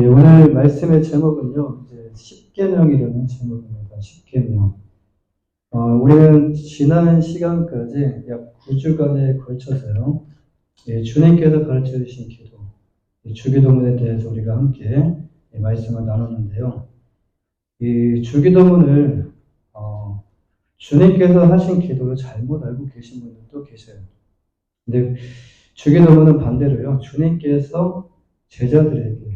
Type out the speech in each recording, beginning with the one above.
예, 오늘 말씀의 제목은요, 이제 십계명이라는 제목입니다. 십계명. 우리는 지난 시간까지 약 9주간에 걸쳐서요, 예, 주님께서 가르쳐 주신 기도, 주기도문에 대해서 우리가 함께 말씀을 나누는데요. 이 주기도문을 주님께서 하신 기도를 잘못 알고 계신 분들도 계셔요. 근데 주기도문은 반대로요, 주님께서 제자들에게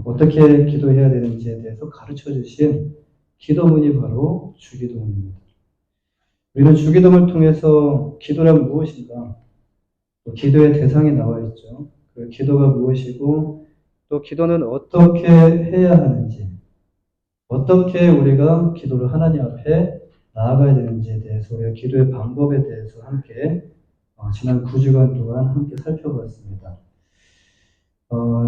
어떻게 기도해야 되는지에 대해서 가르쳐 주신 기도문이 바로 주기도문입니다. 우리는 주기도문을 통해서 기도란 무엇인가, 또 기도의 대상이 나와 있죠. 그 기도가 무엇이고, 또 기도는 어떻게 해야 하는지, 어떻게 우리가 기도를 하나님 앞에 나아가야 되는지에 대해서 우리가 기도의 방법에 대해서 함께 지난 9주간 동안 함께 살펴보았습니다.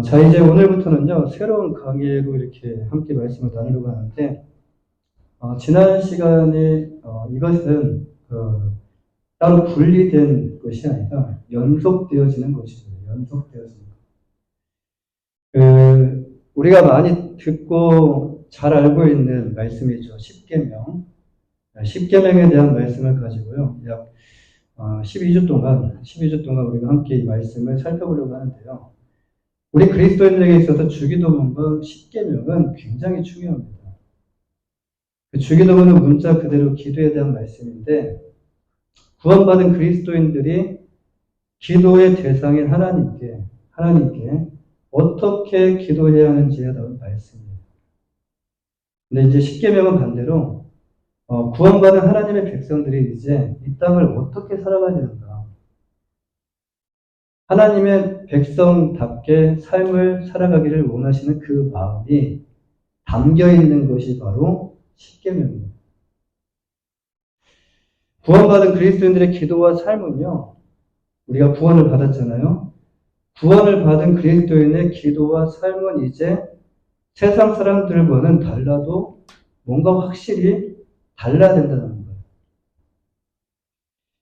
자, 이제 오늘부터는요, 새로운 강의로 이렇게 함께 말씀을 나누려고 하는데, 지난 시간에, 이것은, 따로 분리된 것이 아니라 연속되어지는 것입니다. 연속되어지는 것. 우리가 많이 듣고 잘 알고 있는 말씀이죠. 십계명. 십계명에 대한 말씀을 가지고요, 약 12주 동안 우리가 함께 이 말씀을 살펴보려고 하는데요. 우리 그리스도인들에게 있어서 주기도문과 십계명은 굉장히 중요합니다. 그 주기도문은 문자 그대로 기도에 대한 말씀인데, 구원받은 그리스도인들이 기도의 대상인 하나님께 어떻게 기도해야 하는지에 대한 말씀이에요. 근데 이제 십계명은 반대로 구원받은 하나님의 백성들이 이제 이 땅을 어떻게 살아가야 되는가, 하나님의 백성답게 삶을 살아가기를 원하시는 그 마음이 담겨 있는 것이 바로 십계명입니다. 구원받은 그리스도인들의 기도와 삶은요, 우리가 구원을 받았잖아요. 구원을 받은 그리스도인의 기도와 삶은 이제 세상 사람들과는 달라도 뭔가 확실히 달라야 된다는 거예요.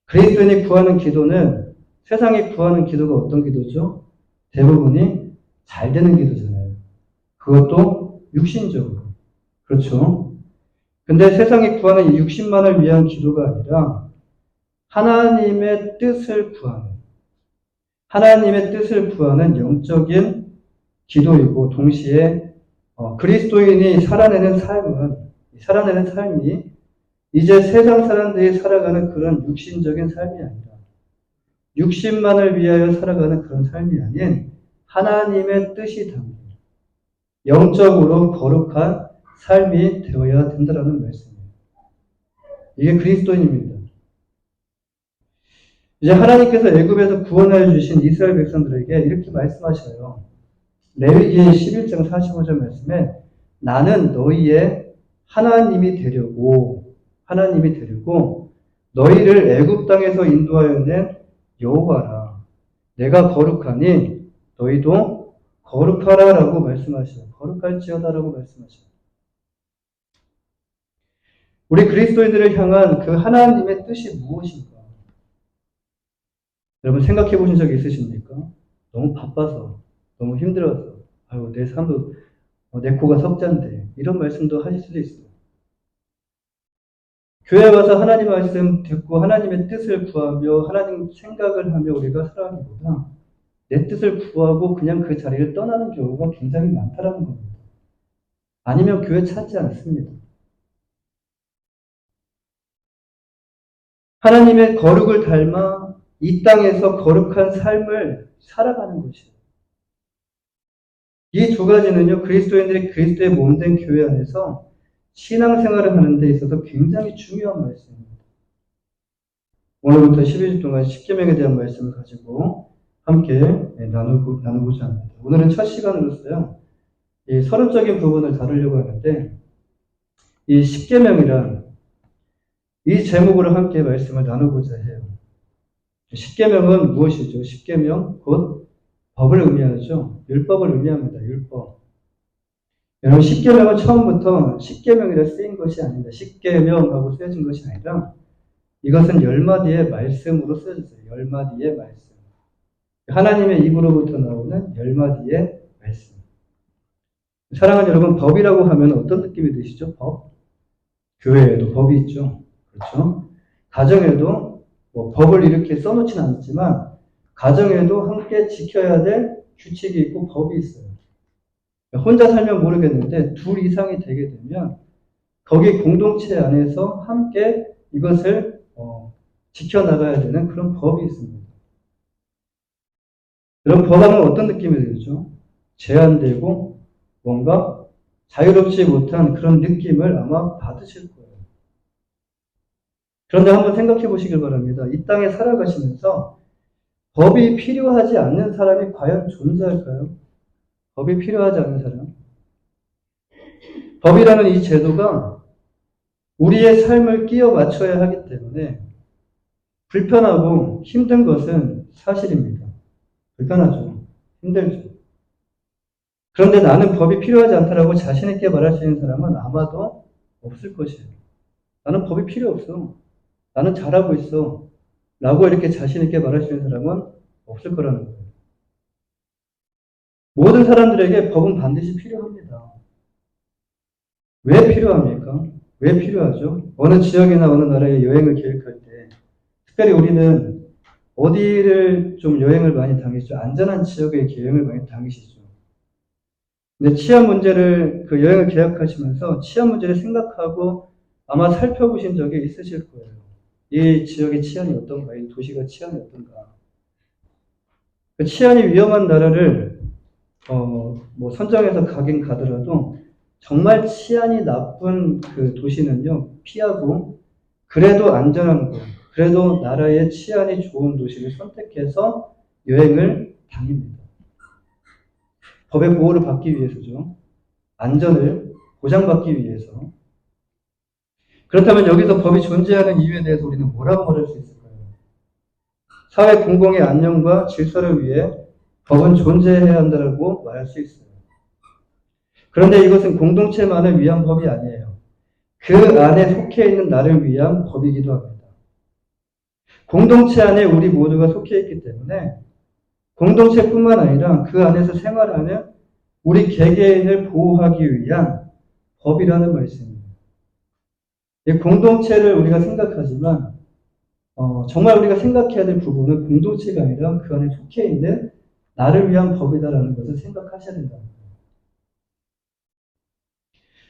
그리스도인이 구하는 기도는 세상이 구하는 기도가 어떤 기도죠? 대부분이 잘 되는 기도잖아요. 그것도 육신적으로. 그렇죠? 근데 세상이 구하는 이 육신만을 위한 기도가 아니라 하나님의 뜻을 구하는 영적인 기도이고, 동시에 그리스도인이 살아내는 삶이 이제 세상 사람들이 살아가는 그런 육신적인 삶이 아니라 육신만을 위하여 살아가는 그런 삶이 아닌 하나님의 뜻이 담긴 영적으로 거룩한 삶이 되어야 된다는 말씀이에요. 이게 그리스도인입니다. 이제 하나님께서 애굽에서 구원하여 주신 이스라엘 백성들에게 이렇게 말씀하셔요. 레위기 11장 45절 말씀에 나는 너희의 하나님이 되려고 너희를 애굽 땅에서 인도하여 낸 여호와라. 내가 거룩하니 너희도 거룩하라라고 말씀하셔요. 거룩할지어다라고 말씀하셔요. 우리 그리스도인들을 향한 그 하나님의 뜻이 무엇인가? 여러분 생각해 보신 적 있으십니까? 너무 바빠서, 너무 힘들어서, 아유, 내 삶도, 내 코가 석잔데, 이런 말씀도 하실 수도 있어요. 교회 와서 하나님 말씀 듣고 하나님의 뜻을 구하며 하나님 생각을 하며 우리가 살아가기보다 내 뜻을 구하고 그냥 그 자리를 떠나는 경우가 굉장히 많다라는 겁니다. 아니면 교회 찾지 않습니다. 하나님의 거룩을 닮아 이 땅에서 거룩한 삶을 살아가는 것이에요. 이 두 가지는요, 그리스도인들이 그리스도의 몸된 교회 안에서 신앙생활을 하는 데 있어서 굉장히 중요한 말씀입니다. 오늘부터 12주 동안 십계명에 대한 말씀을 가지고 함께 나누고자 합니다. 오늘은 첫 시간으로서요, 이 서론적인 부분을 다루려고 하는데, 이 십계명이란 이 제목으로 함께 말씀을 나누고자 해요. 십계명은 무엇이죠? 십계명 곧 법을 의미하죠. 율법을 의미합니다. 율법. 여러분, 십계명은 처음부터 십계명이라 쓰인 것이 아닙니다. 십계명하고 쓰여진 것이 아니라 이것은 10마디의 말씀으로 쓰여졌어요. 10마디의 말씀. 하나님의 입으로부터 나오는 10마디의 말씀. 사랑하는 여러분, 법이라고 하면 어떤 느낌이 드시죠? 법? 교회에도 법이 있죠. 그렇죠? 가정에도 뭐 법을 이렇게 써놓지는 않지만 가정에도 함께 지켜야 될 규칙이 있고 법이 있어요. 혼자 살면 모르겠는데 둘 이상이 되게 되면 거기 공동체 안에서 함께 이것을 지켜나가야 되는 그런 법이 있습니다. 그런 법하면 어떤 느낌이 들죠? 제한되고 뭔가 자유롭지 못한 그런 느낌을 아마 받으실 거예요. 그런데 한번 생각해 보시길 바랍니다. 이 땅에 살아가시면서 법이 필요하지 않는 사람이 과연 존재할까요? 법이 필요하지 않는 사람? 법이라는 이 제도가 우리의 삶을 끼워 맞춰야 하기 때문에 불편하고 힘든 것은 사실입니다. 불편하죠. 힘들죠. 그런데 나는 법이 필요하지 않다라고 자신있게 말할 수 있는 사람은 아마도 없을 것이에요. 나는 법이 필요 없어. 나는 잘하고 있어. 라고 이렇게 자신있게 말할 수 있는 사람은 없을 거라는 거예요. 모든 사람들에게 법은 반드시 필요합니다. 왜 필요합니까? 왜 필요하죠? 어느 지역이나 어느 나라에 여행을 계획할 때, 특별히 우리는 어디를 좀 여행을 많이 다니시죠? 안전한 지역에 여행을 많이 다니시죠. 근데 치안 문제를, 그 여행을 계획하시면서 치안 문제를 생각하고 아마 살펴보신 적이 있으실 거예요. 이 지역의 치안이 어떤가? 이 도시가 치안이 어떤가? 그 치안이 위험한 나라를 뭐 선정해서 가긴 가더라도 정말 치안이 나쁜 그 도시는요 피하고 그래도 안전한 곳, 그래도 나라의 치안이 좋은 도시를 선택해서 여행을 다닙니다. 법의 보호를 받기 위해서죠. 안전을 보장받기 위해서. 그렇다면 여기서 법이 존재하는 이유에 대해서 우리는 뭐라고 말할 수 있을까요? 사회 공공의 안녕과 질서를 위해 법은 존재해야 한다고 말할 수 있어요. 그런데 이것은 공동체만을 위한 법이 아니에요. 그 안에 속해 있는 나를 위한 법이기도 합니다. 공동체 안에 우리 모두가 속해 있기 때문에 공동체뿐만 아니라 그 안에서 생활하는 우리 개개인을 보호하기 위한 법이라는 말씀입니다. 이 공동체를 우리가 생각하지만 정말 우리가 생각해야 될 부분은 공동체가 아니라 그 안에 속해 있는 나를 위한 법이다라는 것을 생각하셔야 된다.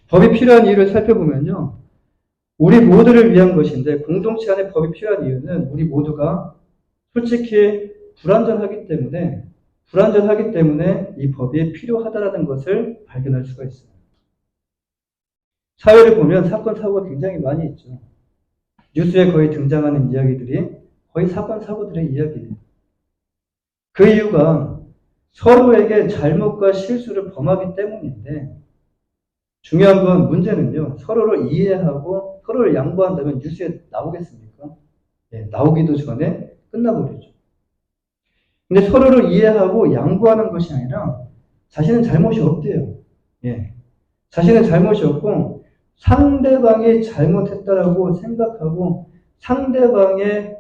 법이 필요한 이유를 살펴보면요. 우리 모두를 위한 것인데 공동체 안에 법이 필요한 이유는 우리 모두가 솔직히 불완전하기 때문에 이 법이 필요하다라는 것을 발견할 수가 있어요. 사회를 보면 사건, 사고가 굉장히 많이 있죠. 뉴스에 거의 등장하는 이야기들이 거의 사건, 사고들의 이야기예요. 그 이유가 서로에게 잘못과 실수를 범하기 때문인데 중요한 건 문제는요. 서로를 이해하고 서로를 양보한다면 뉴스에 나오겠습니까? 예, 나오기도 전에 끝나버리죠. 근데 서로를 이해하고 양보하는 것이 아니라 자신은 잘못이 없대요. 예. 자신은 잘못이 없고 상대방이 잘못했다라고 생각하고 상대방의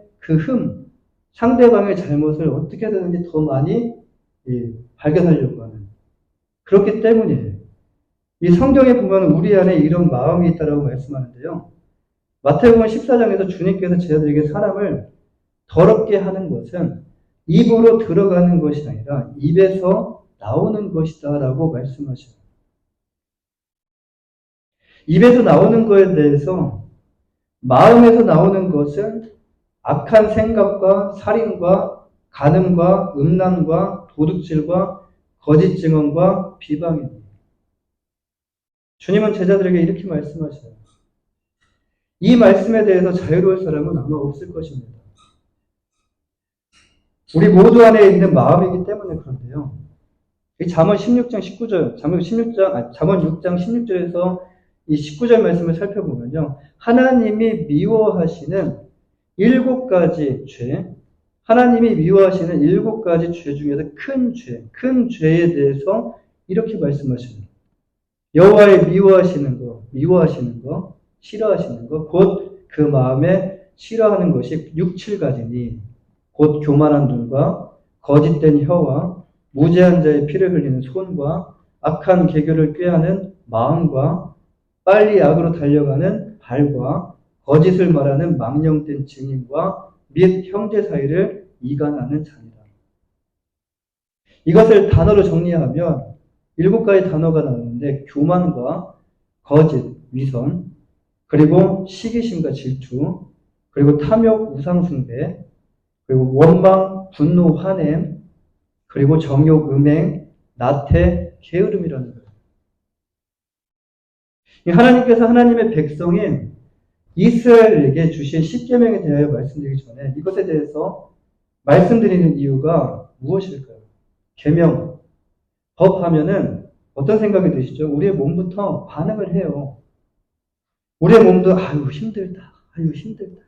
상대방의 잘못을 어떻게든지 더 많이 발견하려고 하는 그렇기 때문이에요. 이 성경에 보면 우리 안에 이런 마음이 있다라고 말씀하는데요. 마태복음 14장에서 주님께서 제자들에게 사람을 더럽게 하는 것은 입으로 들어가는 것이 아니라 입에서 나오는 것이다라고 말씀하셔요. 입에서 나오는 것에 대해서 마음에서 나오는 것은 악한 생각과 살인과 간음과 음란과 도둑질과 거짓 증언과 비방입니다. 주님은 제자들에게 이렇게 말씀하셔요. 이 말씀에 대해서 자유로울 사람은 아마 없을 것입니다. 우리 모두 안에 있는 마음이기 때문에 그런데요. 잠언 16장 19절, 잠언 6장 16절에서 이 19절 말씀을 살펴보면요. 하나님이 미워하시는 7가지 죄, 하나님이 미워하시는 7가지 죄 중에서 큰 죄에 대해서 이렇게 말씀하십니다. 여호와의 미워하시는 거, 싫어하시는 거, 곧 그 마음에 싫어하는 것이 6, 7가지니 곧 교만한 눈과 거짓된 혀와 무죄한 자의 피를 흘리는 손과 악한 계교를 꾀하는 마음과 빨리 악으로 달려가는 발과 거짓을 말하는 망령된 증인과 및 형제 사이를 이간하는 자니라. 이것을 단어로 정리하면 7가지 단어가 나오는데 교만과 거짓, 위선, 그리고 시기심과 질투, 그리고 탐욕, 우상숭배, 그리고 원망, 분노, 화냄, 그리고 정욕, 음행, 나태, 게으름이라는 거예요. 하나님께서 하나님의 백성인 이스라엘에게 주신 십계명에 대하여 말씀드리기 전에 이것에 대해서 말씀드리는 이유가 무엇일까요? 계명, 법 하면은 어떤 생각이 드시죠? 우리의 몸부터 반응을 해요. 우리의 몸도 아유 힘들다. 아유 힘들다.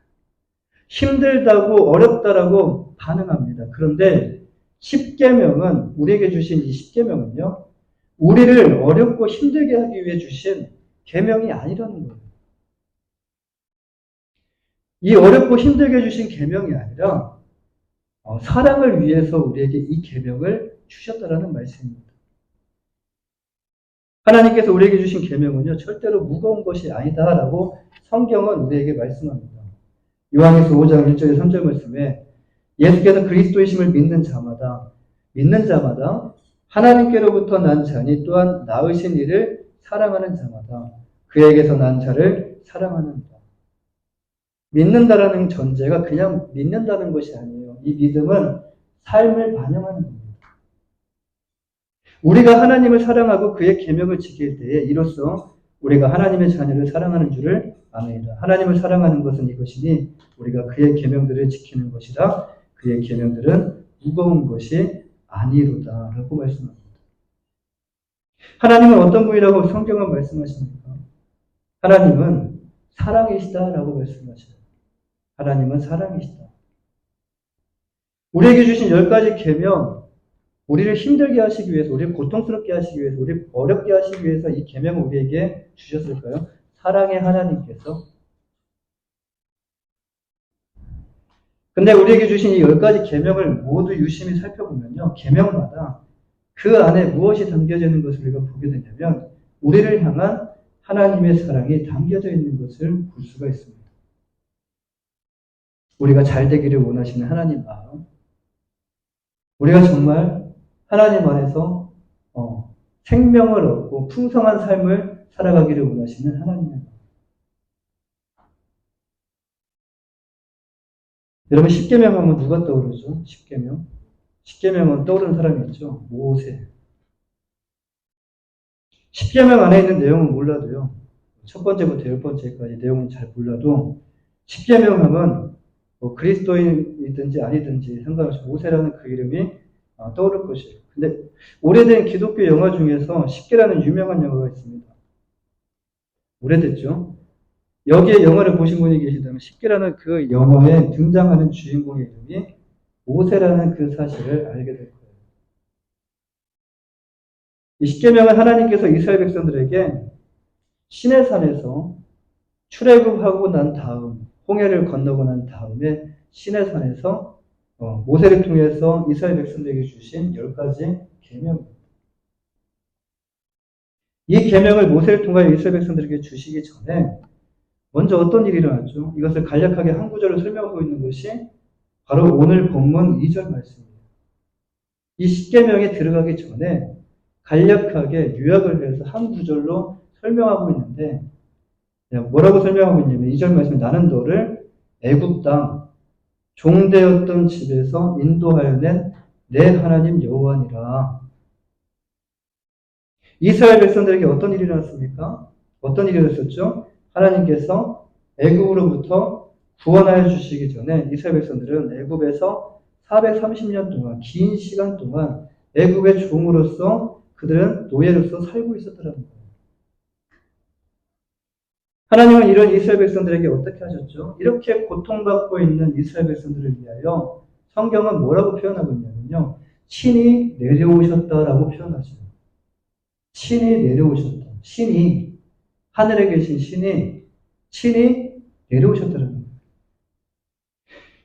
힘들다고 어렵다라고 반응합니다. 그런데 십계명은 우리에게 주신 이 십계명은요. 우리를 어렵고 힘들게 하기 위해 주신 계명이 아니라는 거예요. 이 어렵고 힘들게 주신 계명이 아니라 사랑을 위해서 우리에게 이 계명을 주셨다라는 말씀입니다. 하나님께서 우리에게 주신 계명은요. 절대로 무거운 것이 아니다라고 성경은 우리에게 말씀합니다. 요한계시록 5장 1절에 3절 말씀에 예수께서 그리스도이심을 믿는 자마다 하나님께로부터 난 자니 또한 낳으신 이를 사랑하는 자마다 그에게서 난 자를 사랑하는 자. 믿는다라는 전제가 그냥 믿는다는 것이 아니에요. 이 믿음은 삶을 반영하는 겁니다. 우리가 하나님을 사랑하고 그의 계명을 지킬 때에 이로써 우리가 하나님의 자녀를 사랑하는 줄을 아느니라. 하나님을 사랑하는 것은 이것이니 우리가 그의 계명들을 지키는 것이라. 그의 계명들은 무거운 것이 아니로다 라고 말씀합니다. 하나님은 어떤 분이라고 성경은 말씀하십니까? 하나님은 사랑이시다라고 말씀하셔요. 하나님은 사랑이시다. 우리에게 주신 10가지 계명, 우리를 힘들게 하시기 위해서, 우리를 고통스럽게 하시기 위해서, 우리를 어렵게 하시기 위해서 이 계명을 우리에게 주셨을까요? 사랑의 하나님께서. 근데 우리에게 주신 이 10가지 계명을 모두 유심히 살펴보면요. 계명마다 그 안에 무엇이 담겨져 있는 것을 우리가 보게 되냐면 우리를 향한 하나님의 사랑이 담겨져 있는 것을 볼 수가 있습니다. 우리가 잘 되기를 원하시는 하나님 마음, 우리가 정말 하나님 안에서 생명을 얻고 풍성한 삶을 살아가기를 원하시는 하나님의 마음. 여러분 십계명 하면 누가 떠오르죠? 십계명. 십계명은 떠오르는 사람이 있죠. 모세. 십계명 안에 있는 내용은 몰라도요. 첫 번째부터 10번째까지 내용은 잘 몰라도 십계명 하면 그리스도인이든지 아니든지 상관없이 모세라는 그 이름이 떠오를 것이에요. 근데 오래된 기독교 영화 중에서 십계라는 유명한 영화가 있습니다. 오래됐죠? 여기에 영화를 보신 분이 계시다면 십계라는 그 영화에 등장하는 주인공의 이름이 모세라는 그 사실을 알게 될 거예요. 이 십계명은 하나님께서 이스라엘 백성들에게 시내산에서 출애굽하고 난 다음, 홍해를 건너고 난 다음에 시내산에서 모세를 통해서 이스라엘 백성들에게 주신 10가지 계명입니다. 이 계명을 모세를 통하여 이스라엘 백성들에게 주시기 전에 먼저 어떤 일이 일어났죠? 이것을 간략하게 한 구절로 설명하고 있는 것이 바로 오늘 본문 2절 말씀입니다. 이 십계명에 들어가기 전에 간략하게 요약을 해서 한 구절로 설명하고 있는데 뭐라고 설명하고 있냐면 2절 말씀에 나는 너를 애굽 땅 종되었던 집에서 인도하여 낸 내 하나님 여호와니라. 이스라엘 백성들에게 어떤 일이 일어났습니까? 어떤 일이 일어났었죠? 하나님께서 애굽으로부터 구원하여 주시기 전에 이스라엘 백성들은 애굽에서 430년 동안 긴 시간 동안 애굽의 종으로서 그들은 노예로서 살고 있었더라는 거예요. 하나님은 이런 이스라엘 백성들에게 어떻게 하셨죠? 이렇게 고통받고 있는 이스라엘 백성들을 위하여 성경은 뭐라고 표현하고 있냐면요. 신이 내려오셨다라고 표현하죠. 신이 내려오셨다. 신이, 하늘에 계신 신이 내려오셨다는 거예요.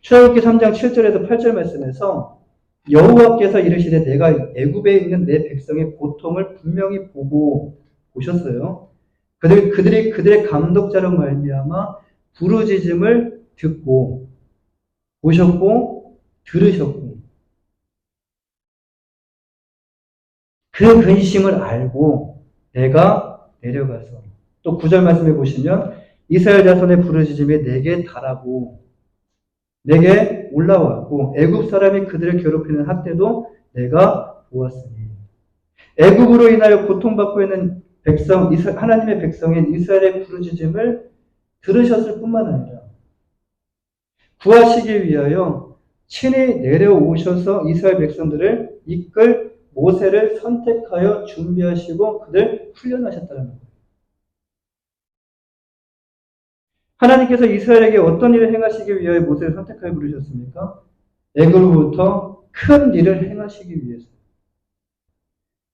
출애굽기 3장 7절에서 8절 말씀에서 여호와께서 이르시되 내가 애굽에 있는 내 백성의 고통을 분명히 보고 보셨어요. 그들이 그들의 감독자로 말미암아 부르짖음을 듣고 보셨고 들으셨고 그 근심을 알고 내가 내려가서 또 9절 말씀해 보시면 이스라엘 자손의 부르짖음이 내게 달하고 내게 올라왔고 애굽 사람이 그들을 괴롭히는 학대도 내가 보았으니 애굽으로 인하여 고통받고 있는 백성 하나님의 백성인 이스라엘의 부르짖음을 들으셨을 뿐만 아니라 구하시기 위하여 친히 내려오셔서 이스라엘 백성들을 이끌 모세를 선택하여 준비하시고 그들 훈련하셨다는 거예요. 하나님께서 이스라엘에게 어떤 일을 행하시기 위하여 모세를 선택하여 부르셨습니까? 애굽으로부터 큰 일을 행하시기 위해서.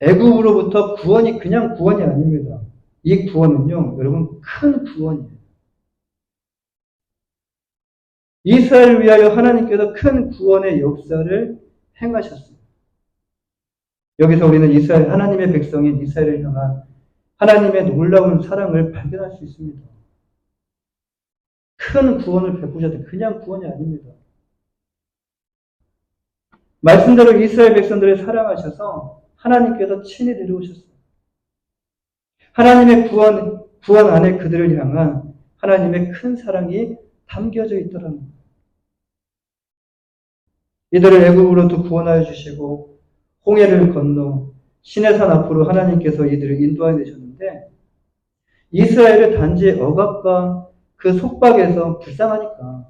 애굽으로부터 구원이 그냥 구원이 아닙니다. 이 구원은요, 여러분 큰 구원이에요. 이스라엘을 위하여 하나님께서 큰 구원의 역사를 행하셨습니다. 여기서 우리는 이스라엘, 하나님의 백성인 이스라엘을 향한 하나님의 놀라운 사랑을 발견할 수 있습니다. 큰 구원을 베푸셨다. 그냥 구원이 아닙니다. 말씀대로 이스라엘 백성들을 사랑하셔서 하나님께서 친히 내려오셨어요. 하나님의 구원 안에 그들을 향한 하나님의 큰 사랑이 담겨져 있더라는 거예요. 이들을 애굽으로부터 구원하여 주시고 홍해를 건너 시내산 앞으로 하나님께서 이들을 인도하여 내셨는데 이스라엘을 단지 억압과 그 속박에서 불쌍하니까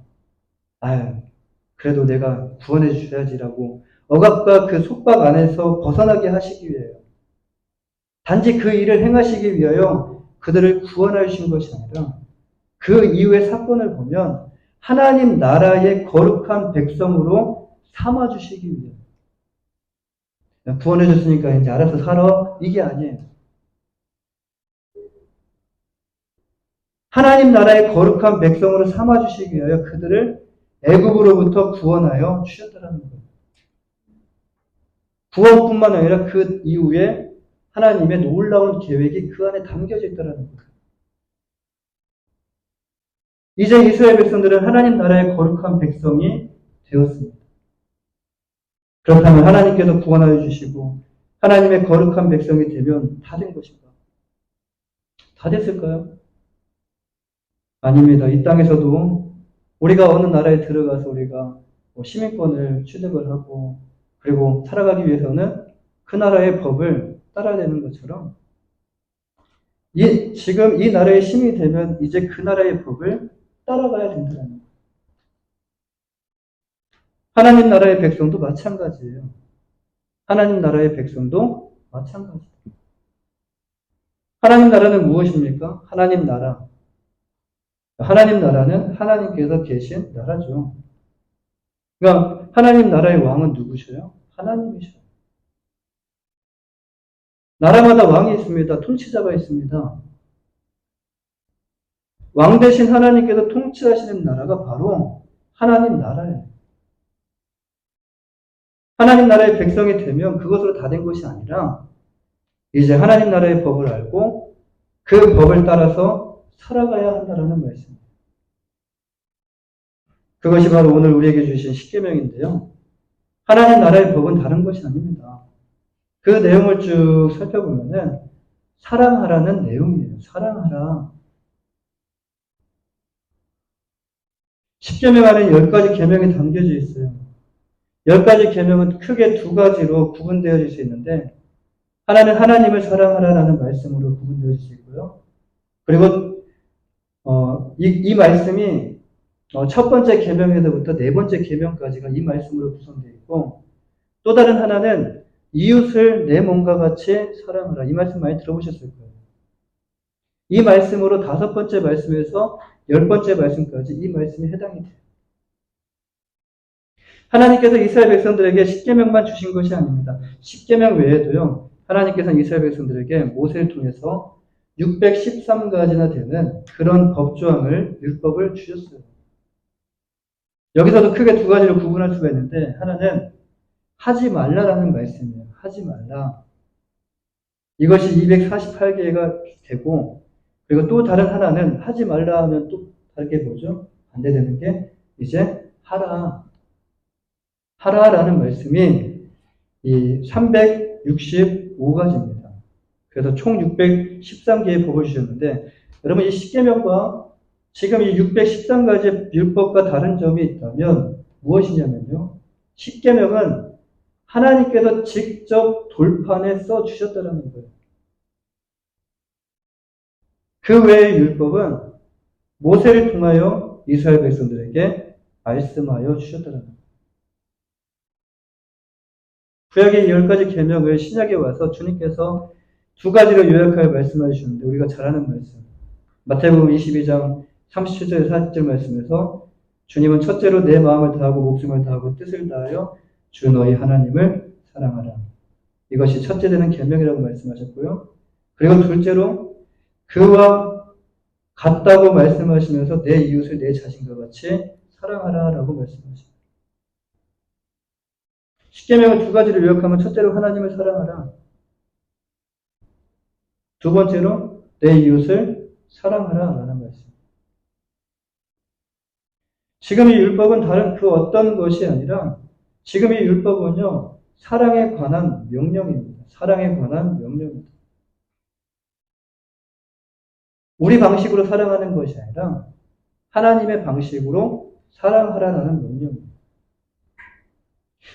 그래도 내가 구원해 주셔야지라고 억압과 그 속박 안에서 벗어나게 하시기 위해요. 단지 그 일을 행하시기 위하여 그들을 구원하여 주신 것이 아니라 그 이후의 사건을 보면 하나님 나라의 거룩한 백성으로 삼아주시기 위해 구원해 줬으니까 이제 알아서 살아 이게 아니에요. 하나님 나라의 거룩한 백성으로 삼아주시기 위하여 그들을 애굽으로부터 구원하여 주셨다는 거예요. 구원뿐만 아니라 그 이후에 하나님의 놀라운 계획이 그 안에 담겨져 있다는 거예요. 이제 이스라엘 백성들은 하나님 나라의 거룩한 백성이 되었습니다. 그렇다면 하나님께서 구원하여 주시고 하나님의 거룩한 백성이 되면 다 된 것인가? 다 됐을까요? 아닙니다. 이 땅에서도 우리가 어느 나라에 들어가서 우리가 시민권을 취득을 하고 그리고 살아가기 위해서는 그 나라의 법을 따라야 되는 것처럼 지금 이 나라의 시민이 되면 이제 그 나라의 법을 따라가야 된다는 거예요. 하나님 나라의 백성도 마찬가지예요. 하나님 나라의 백성도 마찬가지예요. 하나님 나라는 무엇입니까? 하나님 나라. 하나님 나라는 하나님께서 계신 나라죠. 그러니까 하나님 나라의 왕은 누구셔요? 하나님이셔요. 나라마다 왕이 있습니다. 통치자가 있습니다. 왕 대신 하나님께서 통치하시는 나라가 바로 하나님 나라예요. 하나님 나라의 백성이 되면 그것으로 다 된 것이 아니라 이제 하나님 나라의 법을 알고 그 법을 따라서 살아가야 한다는 말씀입니다. 그것이 바로 오늘 우리에게 주신 십계명인데요. 하나님 나라의 법은 다른 것이 아닙니다. 그 내용을 쭉 살펴보면은 사랑하라는 내용이에요. 사랑하라. 십계명 안에 10가지 계명이 담겨져 있어요. 10가지 계명은 크게 두 가지로 구분되어질 수 있는데 하나는 하나님을 사랑하라는 말씀으로 구분되어질 수 있고요. 그리고 이 말씀이 첫 번째 계명에서부터 네 번째 계명까지가 이 말씀으로 구성되어 있고 또 다른 하나는 이웃을 내 몸과 같이 사랑하라. 이 말씀 많이 들어보셨을 거예요. 이 말씀으로 다섯 번째 말씀에서 열 번째 말씀까지 이 말씀이 해당이 돼요. 하나님께서 이스라엘 백성들에게 십계명만 주신 것이 아닙니다. 십계명 외에도요. 하나님께서 이스라엘 백성들에게 모세를 통해서 613가지나 되는 그런 법조항을 율법을 주셨어요. 여기서도 크게 두 가지로 구분할 수가 있는데 하나는 하지 말라라는 말씀이에요. 하지 말라. 이것이 248개가 되고, 그리고 또 다른 하나는 하지 말라 하면 또 다르게 뭐죠? 반대되는 게 이제 하라. 하라라는 말씀이 이 365가지입니다. 그래서 총 613개의 법을 주셨는데, 여러분 이 십계명과 지금 이 613가지 율법과 다른 점이 있다면 무엇이냐면요. 십계명은 하나님께서 직접 돌판에 써 주셨다는 거예요. 그 외의 율법은 모세를 통하여 이스라엘 백성들에게 말씀하여 주셨다는 거예요. 구약의 10가지 계명을 신약에 와서 주님께서 두 가지로 요약하여 말씀해 주셨는데 우리가 잘 아는 말씀. 마태복음 22장 37절 40절 말씀에서 주님은 첫째로 내 마음을 다하고 목숨을 다하고 뜻을 다하여 주 너희 하나님을 사랑하라. 이것이 첫째 되는 계명이라고 말씀하셨고요. 그리고 둘째로 그와 같다고 말씀하시면서 내 이웃을 내 자신과 같이 사랑하라라고 말씀하십니다. 십계명을 두 가지를 요약하면 첫째로 하나님을 사랑하라. 두 번째로 내 이웃을 사랑하라라는 말씀. 지금 이 율법은 다른 그 어떤 것이 아니라 지금 이 율법은요. 사랑에 관한 명령입니다. 사랑에 관한 명령입니다. 우리 방식으로 사랑하는 것이 아니라 하나님의 방식으로 사랑하라는 명령입니다.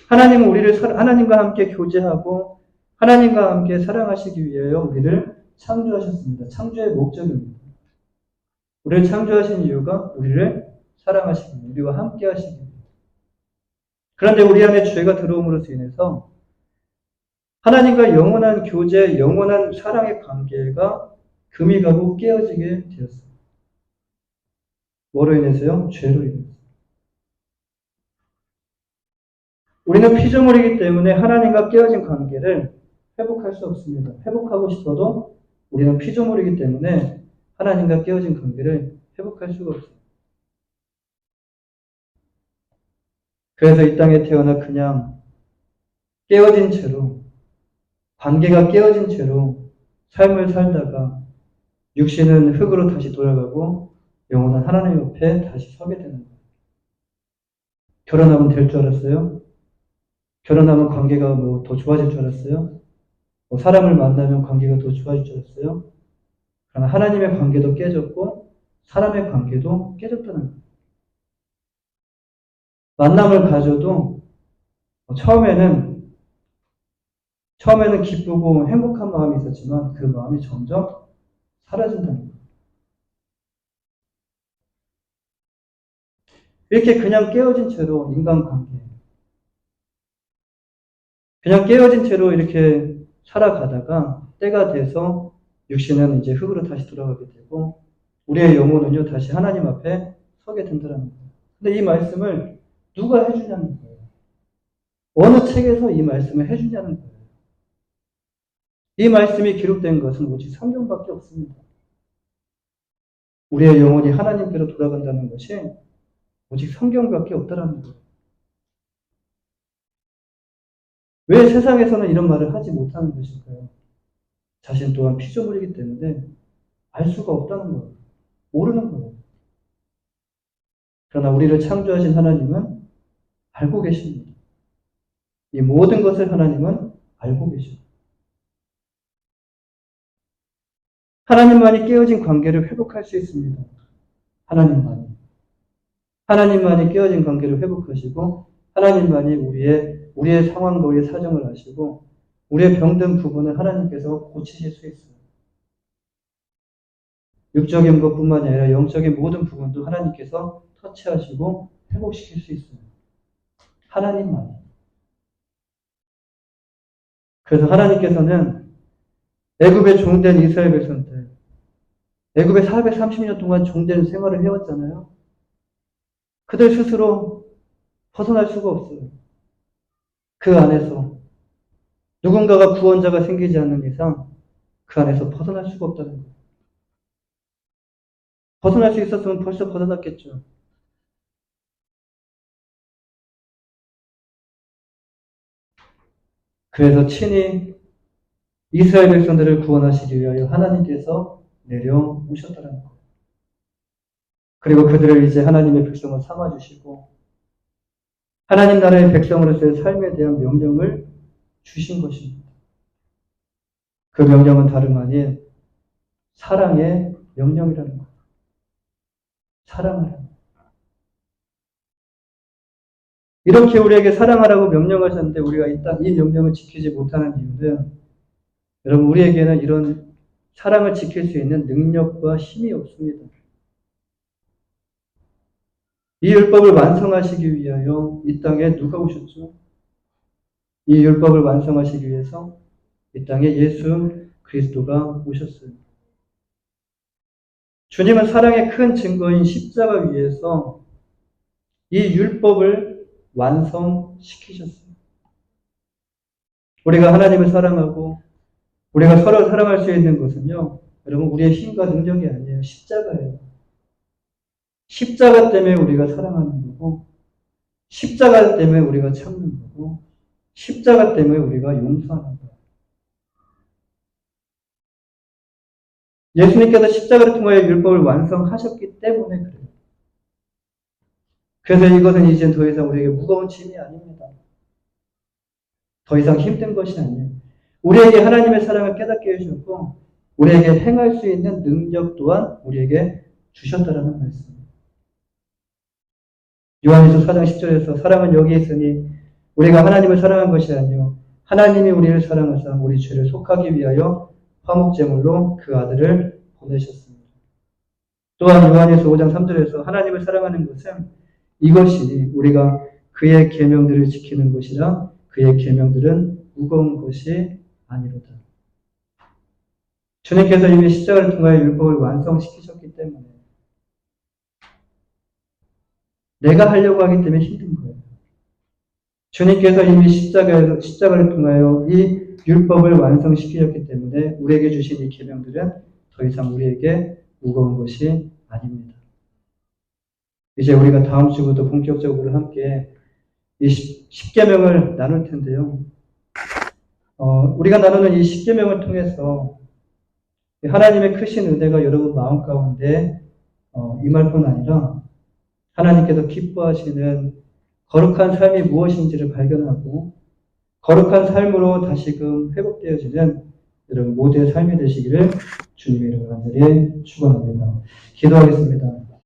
하나님은 우리를 하나님과 함께 교제하고 하나님과 함께 사랑하시기 위하여 우리를 창조하셨습니다. 창조의 목적입니다. 우리를 창조하신 이유가 우리를 사랑하시기 위해 우리와 함께 하시기 위해. 그런데 우리 안에 죄가 들어옴으로써 인해서 하나님과 영원한 교제, 영원한 사랑의 관계가 금이 가고 깨어지게 되었습니다. 뭐로 인해서요? 죄로 인해서. 우리는 피조물이기 때문에 하나님과 깨어진 관계를 회복할 수 없습니다. 회복하고 싶어도 우리는 피조물이기 때문에 하나님과 깨어진 관계를 회복할 수가 없어요. 그래서 이 땅에 태어나 그냥 깨어진 채로, 관계가 깨어진 채로 삶을 살다가 육신은 흙으로 다시 돌아가고 영원한 하나님 옆에 다시 서게 되는 거예요. 결혼하면 될 줄 알았어요? 결혼하면 관계가 뭐 더 좋아질 줄 알았어요? 뭐 사람을 만나면 관계가 더 좋아질 줄 알았어요? 그러나 하나님의 관계도 깨졌고 사람의 관계도 깨졌다는 거예요. 만남을 가져도 처음에는 기쁘고 행복한 마음이 있었지만 그 마음이 점점 사라진다는 거예요. 이렇게 그냥 깨어진 채로 인간관계, 그냥 깨어진 채로 이렇게 살아가다가 때가 돼서 육신은 이제 흙으로 다시 돌아가게 되고 우리의 영혼은요 다시 하나님 앞에 서게 된다는 거예요. 근데 이 말씀을 누가 해주냐는 거예요. 어느 책에서 이 말씀을 해주냐는 거예요. 이 말씀이 기록된 것은 오직 성경밖에 없습니다. 우리의 영혼이 하나님께로 돌아간다는 것이 오직 성경밖에 없다는 거예요. 왜 세상에서는 이런 말을 하지 못하는 것일까요? 자신 또한 피조물이기 때문에 알 수가 없다는 거예요. 모르는 거예요. 그러나 우리를 창조하신 하나님은 알고 계십니다. 이 모든 것을 하나님은 알고 계십니다. 하나님만이 깨어진 관계를 회복할 수 있습니다. 하나님만이. 하나님만이 깨어진 관계를 회복하시고 하나님만이 우리의 상황과 우리의 사정을 아시고 우리의 병든 부분을 하나님께서 고치실 수 있어요. 육적인 것뿐만이 아니라 영적인 모든 부분도 하나님께서 터치하시고 회복시킬 수 있어요. 하나님만이. 그래서 하나님께서는 애굽에 종된 이스라엘 백성들, 애굽에 430년 동안 종된 생활을 해왔잖아요. 그들 스스로 벗어날 수가 없어요. 그 안에서 누군가가 구원자가 생기지 않는 이상 그 안에서 벗어날 수가 없다는 거예요. 벗어날 수 있었으면 벌써 벗어났겠죠. 그래서 친히 이스라엘 백성들을 구원하시기 위하여 하나님께서 내려오셨더라는 거예요. 그리고 그들을 이제 하나님의 백성을 삼아주시고 하나님 나라의 백성으로서의 삶에 대한 명령을 주신 것입니다. 그 명령은 다름 아닌 사랑의 명령이라는 거예요. 사랑하라. 이렇게 우리에게 사랑하라고 명령하셨는데 우리가 이 명령을 지키지 못하는 이유는 여러분 우리에게는 이런 사랑을 지킬 수 있는 능력과 힘이 없습니다. 이 율법을 완성하시기 위하여 이 땅에 누가 오셨죠? 이 율법을 완성하시기 위해서 이 땅에 예수 그리스도가 오셨어요. 주님은 사랑의 큰 증거인 십자가 위에서 이 율법을 완성시키셨어요. 우리가 하나님을 사랑하고 우리가 서로 사랑할 수 있는 것은요, 여러분 우리의 힘과 능력이 아니에요. 십자가예요. 십자가 때문에 우리가 사랑하는 거고, 십자가 때문에 우리가 참는 거고, 십자가 때문에 우리가 용서하는 거예요. 예수님께서 십자가를 통하여 율법을 완성하셨기 때문에 그래요. 그래서 이것은 이제 더 이상 우리에게 무거운 짐이 아닙니다. 더 이상 힘든 것이 아니에요. 우리에게 하나님의 사랑을 깨닫게 해주셨고 우리에게 행할 수 있는 능력 또한 우리에게 주셨다라는 말씀입니다. 요한일서 4장 10절에서 사랑은 여기 있으니 우리가 하나님을 사랑한 것이 아니요 하나님이 우리를 사랑하사 우리 죄를 속하기 위하여 화목제물로 그 아들을 보내셨습니다. 또한 요한일서 5장 3절에서 하나님을 사랑하는 것은 이것이 우리가 그의 계명들을 지키는 것이라 그의 계명들은 무거운 것이 아니로다. 주님께서 이미 십자가를 통하여 율법을 완성시키셨기 때문에 내가 하려고 하기 때문에 힘든 거예요. 주님께서 이미 십자가를 통하여 이 율법을 완성시키셨기 때문에 우리에게 주신 이 계명들은 더 이상 우리에게 무거운 것이 아닙니다. 이제 우리가 다음 주부터 본격적으로 함께 이 십계명을 나눌 텐데요. 우리가 나누는 이 십계명을 통해서 하나님의 크신 은혜가 여러분 마음 가운데 임할 뿐 아니라 하나님께서 기뻐하시는 거룩한 삶이 무엇인지를 발견하고 거룩한 삶으로 다시금 회복되어지는 여러분 모두의 삶이 되시기를 주님의 이름으로 간절히 축원합니다. 기도하겠습니다.